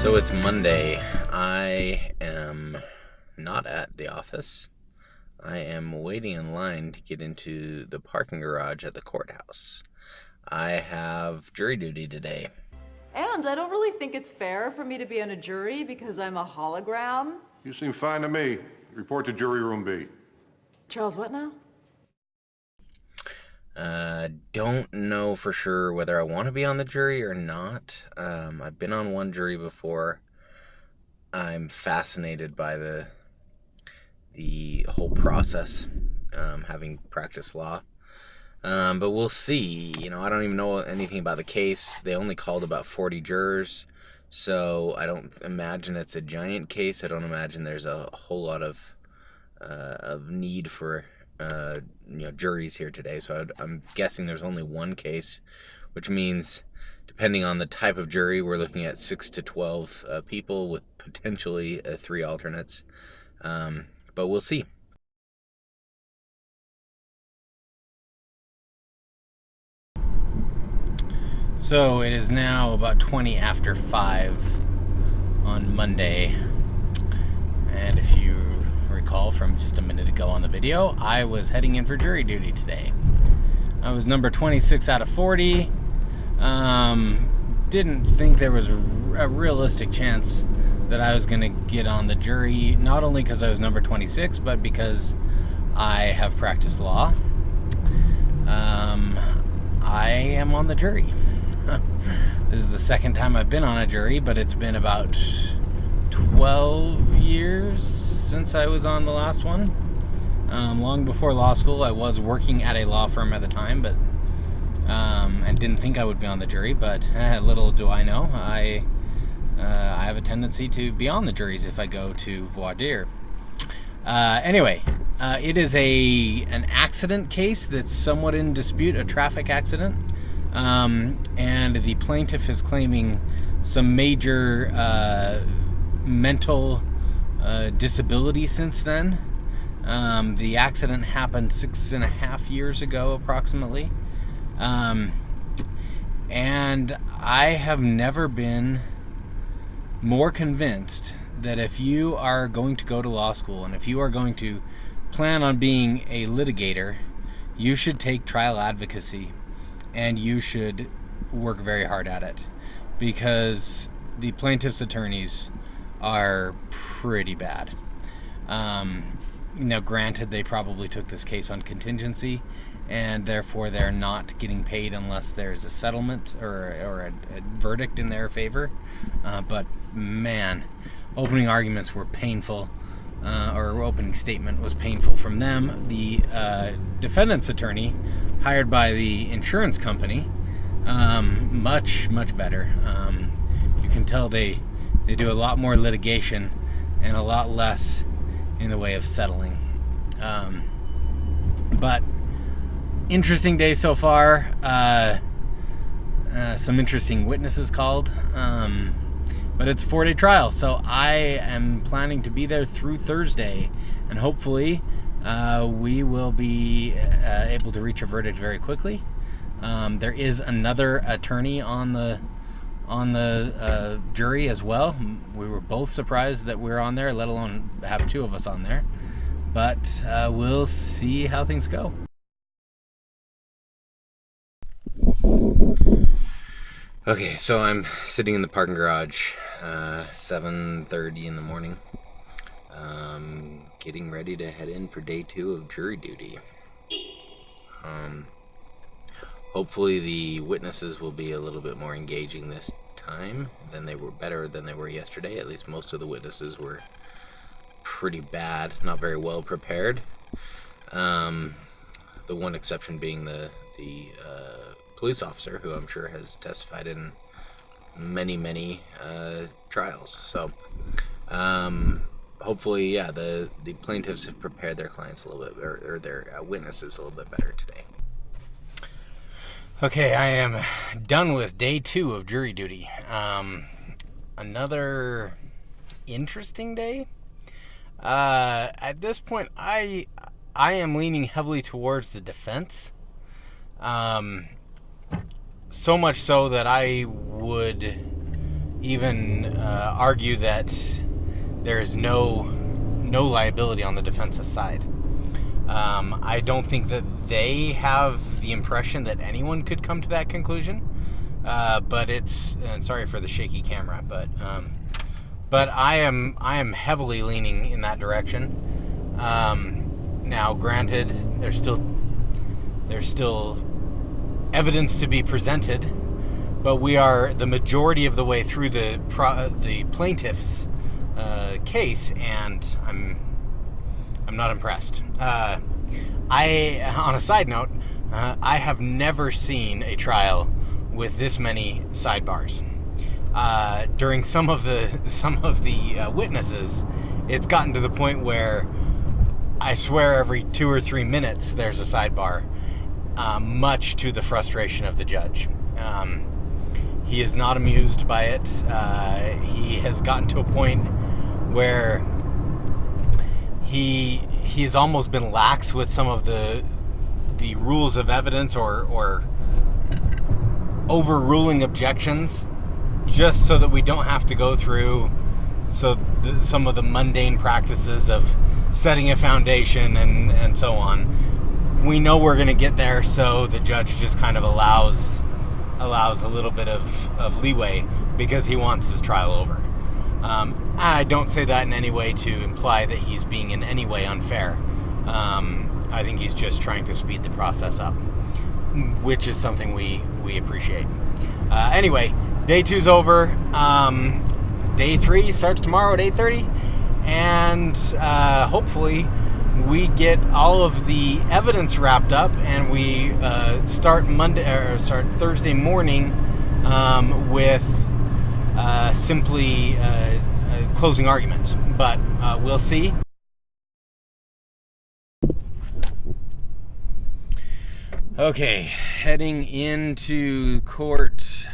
So it's Monday. I am not at the office. I am waiting in line to get into the parking garage at the courthouse. I have jury duty today. And I don't really think it's fair for me to be on a jury because I'm a hologram. You seem fine to me. Report to jury room B. Charles, what now? Don't know for sure whether I want to be on the jury or not. I've been on one jury before. I'm fascinated by the whole process, having practiced law. But we'll see. I don't even know anything about the case. They only called about 40 jurors, so I don't imagine it's a giant case. I don't imagine there's a whole lot of need for juries here today. So I'm guessing there's only one case, which means depending on the type of jury, we're looking at 6 to 12 people with potentially 3 alternates. But we'll see. So it is now about 20 after 5 on Monday. And if you recall from just a minute ago on the video, I was heading in for jury duty today. I was number 26 out of 40. Didn't think there was a realistic chance that I was going to get on the jury, not only because I was number 26, but because I have practiced law. I am on the jury. This is the second time I've been on a jury, but it's been about 12 years since I was on the last one. Long before law school, I was working at a law firm at the time, but and didn't think I would be on the jury, but little do I know, I have a tendency to be on the juries if I go to voir dire. Anyway, it is an accident case that's somewhat in dispute, a traffic accident, and the plaintiff is claiming some major mental disability since then. The accident happened 6.5 years ago, approximately. And I have never been more convinced that if you are going to go to law school and if you are going to plan on being a litigator, you should take trial advocacy and you should work very hard at it, because the plaintiff's attorneys are pretty bad. Now, granted, they probably took this case on contingency, and therefore they're not getting paid unless there's a settlement or a verdict in their favor. But man, opening arguments were painful, or opening statement was painful from them. The defendant's attorney, hired by the insurance company, much better. You can tell they do a lot more litigation and a lot less in the way of settling. But interesting day so far. Some interesting witnesses called. But it's a 4-day trial, so I am planning to be there through Thursday, and hopefully we will be able to reach a verdict very quickly. There is another attorney on the jury as well. We were both surprised that we're on there, let alone have 2 of us on there. But we'll see how things go. Okay, so I'm sitting in the parking garage, 7:30 in the morning, getting ready to head in for day 2 of jury duty. Hopefully the witnesses will be a little bit more engaging this time than they were yesterday. At least most of the witnesses were pretty bad, not very well prepared. The one exception being the police officer, who I'm sure has testified in many trials. So hopefully, the plaintiffs have prepared their clients a little bit, or their witnesses a little bit better today. Okay, I am done with day 2 of jury duty. Another interesting day. At this point, I am leaning heavily towards the defense. So much so that I would argue that there is no liability on the defense's side. I don't think that they have the impression that anyone could come to that conclusion. But it's, and sorry for the shaky camera, but I am heavily leaning in that direction. Now, granted, there's still evidence to be presented, but we are the majority of the way through the plaintiff's case, and I'm not impressed. On a side note, I have never seen a trial with this many sidebars. During some of the witnesses, it's gotten to the point where I swear every 2 or 3 minutes there's a sidebar, much to the frustration of the judge. He is not amused by it. He has gotten to a point where he's almost been lax with some of the rules of evidence or overruling objections, just so that we don't have to go through some of the mundane practices of setting a foundation and so on. We know we're going to get there, so the judge just kind of allows a little bit of leeway because he wants his trial over. I don't say that in any way to imply that he's being in any way unfair. I think he's just trying to speed the process up, which is something we appreciate. Anyway, day 2's over. Day 3 starts tomorrow at 8:30, and hopefully we get all of the evidence wrapped up, and we start Thursday morning with simply closing arguments. But we'll see. Okay, heading into court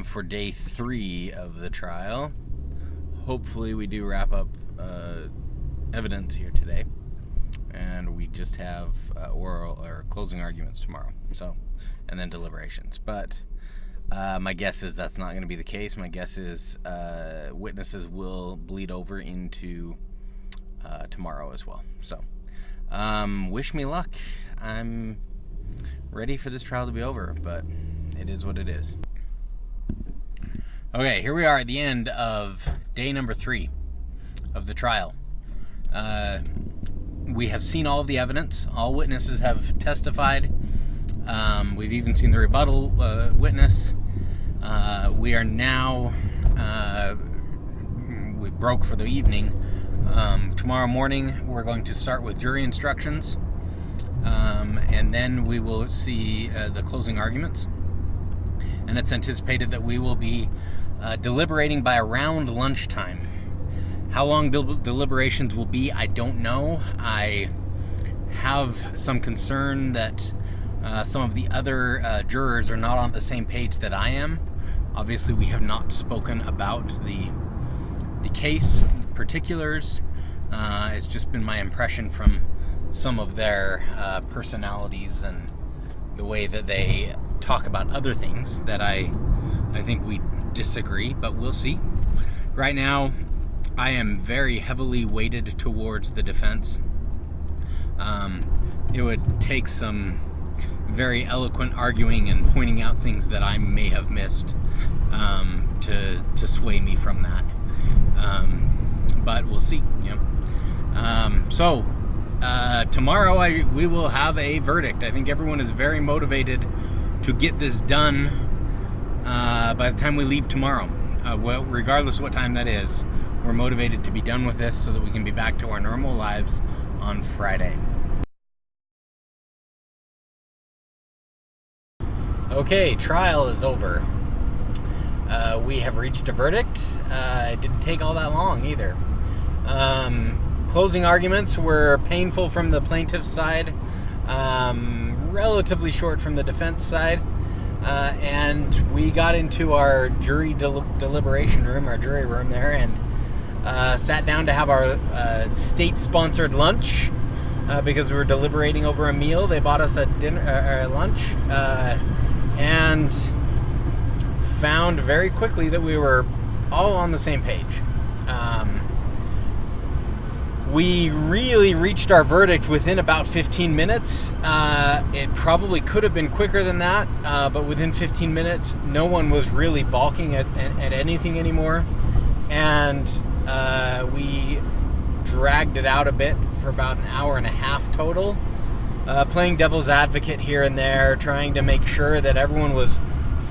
for day 3 of the trial. Hopefully we do wrap up evidence here today, and we just have oral or closing arguments tomorrow, and then deliberations. But my guess is that's not going to be the case. My guess is witnesses will bleed over into tomorrow as well. So wish me luck. I'm ready for this trial to be over, but it is what it is. Okay, here we are at the end of day number 3 of the trial. We have seen all of the evidence. All witnesses have testified. We've even seen the rebuttal witness. We are now, we broke for the evening. Tomorrow morning we're going to start with jury instructions. And then we will see the closing arguments. And it's anticipated that we will be deliberating by around lunchtime. How long deliberations will be, I don't know. I have some concern that some of the other jurors are not on the same page that I am. Obviously, we have not spoken about the case particulars. It's just been my impression from some of their personalities and the way that they talk about other things that I think we disagree, but we'll see. Right now, I am very heavily weighted towards the defense. It would take some very eloquent arguing and pointing out things that I may have missed to sway me from that. But we'll see. Tomorrow we will have a verdict. I think everyone is very motivated to get this done by the time we leave tomorrow. Regardless of what time that is, we're motivated to be done with this so that we can be back to our normal lives on Friday. Okay, trial is over. We have reached a verdict. It didn't take all that long either. Closing arguments were painful from the plaintiff's side, relatively short from the defense side, and we got into our jury deliberation room, our jury room there, and sat down to have our state-sponsored lunch because we were deliberating over a meal. They bought us a lunch, and found very quickly that we were all on the same page. We really reached our verdict within about 15 minutes. It probably could have been quicker than that, but within 15 minutes, no one was really balking at anything anymore. And we dragged it out a bit for about an hour and a half total, playing devil's advocate here and there, trying to make sure that everyone was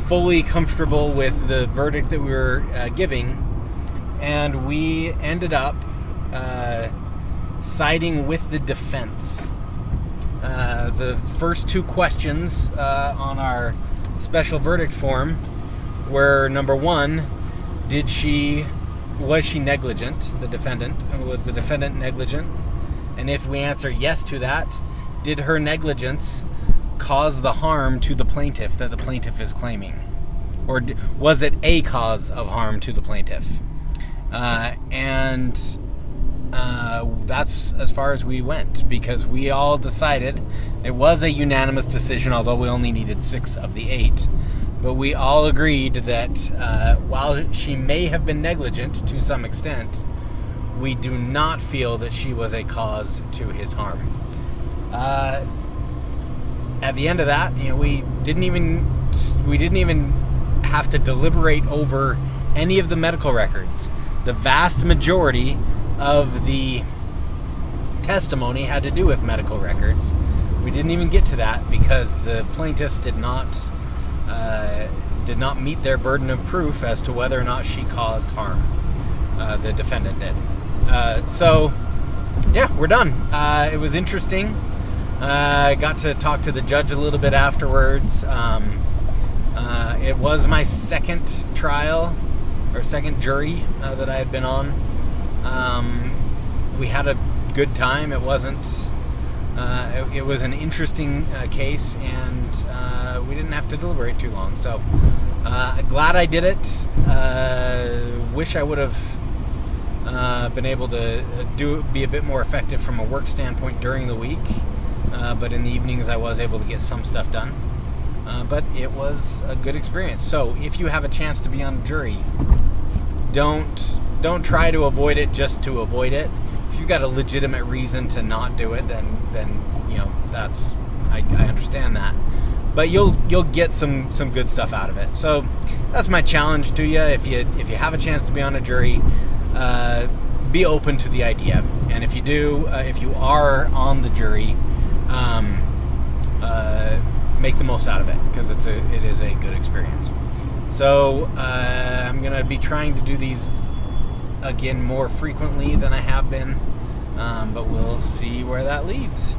fully comfortable with the verdict that we were giving. And we ended up siding with the defense. The first two questions on our special verdict form were, number one, was she negligent, the defendant? Was the defendant negligent? And if we answer yes to that, did her negligence cause the harm to the plaintiff that the plaintiff is claiming? Or was it a cause of harm to the plaintiff? That's as far as we went, because we all decided, it was a unanimous decision, although we only needed 6 of the 8, but we all agreed that while she may have been negligent to some extent, we do not feel that she was a cause to his harm. At the end of that, we didn't even have to deliberate over any of the medical records. The vast majority of the testimony had to do with medical records. We didn't even get to that because the plaintiffs did not meet their burden of proof as to whether or not she caused harm. The defendant did. So, yeah, we're done. It was interesting. I got to talk to the judge a little bit afterwards. It was my second trial, or second jury that I had been on. We had a good time. It wasn't. It was an interesting case, and we didn't have to deliberate too long. So, glad I did it. Wish I would have been able to be a bit more effective from a work standpoint during the week. But in the evenings, I was able to get some stuff done. But it was a good experience. So, if you have a chance to be on a jury, don't try to avoid it just to avoid it. If you've got a legitimate reason to not do it, then that's I understand that. But you'll get some good stuff out of it. So that's my challenge to you. If you have a chance to be on a jury, be open to the idea. And if you do, if you are on the jury, make the most out of it, because it is a good experience. So I'm gonna be trying to do these again more frequently than I have been, but we'll see where that leads.